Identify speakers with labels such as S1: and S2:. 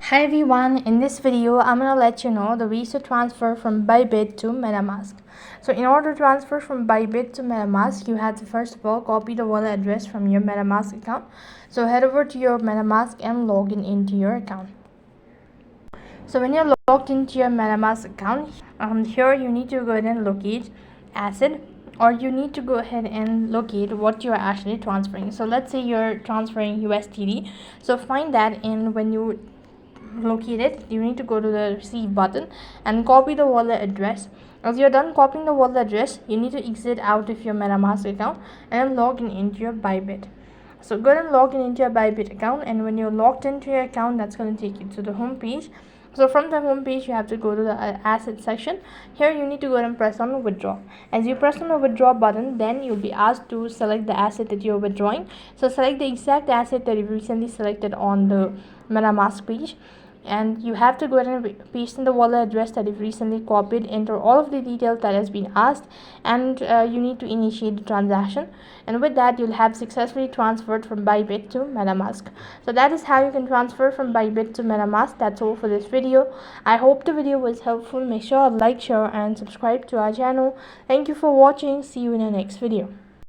S1: Hi everyone, in this video I'm going to let you know the ways to transfer from Bybit to Metamask. So in order to transfer from Bybit to Metamask, you have to first of all copy the wallet address from your Metamask account. So head over to your Metamask and log into your account. So when you're logged into your Metamask account, here you need to go ahead and locate asset, or you need to go ahead and locate what you're actually transferring. So let's say you're transferring USDT. So find that, and when you locate it, you need to go to the receive button and copy the wallet address. As you're done copying the wallet address, you need to exit out of your Metamask account and log into your Bybit. So go ahead and log into your Bybit account, and when you're logged into your account, that's going to take you to the home page. So from the home page, you have to go to the asset section. Here you need to go ahead and press on withdraw. As you press on the withdraw button, then you'll be asked to select the asset that you're withdrawing. So select the exact asset that you recently selected on the Metamask page, and you have to go ahead and paste in the wallet address that you've recently copied, enter all of the details that has been asked, and you need to initiate the transaction. And with that, you'll have successfully transferred from Bybit to Metamask. So that is how you can transfer from Bybit to Metamask. That's all for this video. I hope the video was helpful. Make sure to like, share and subscribe to our channel. Thank you for watching. See you in the next video.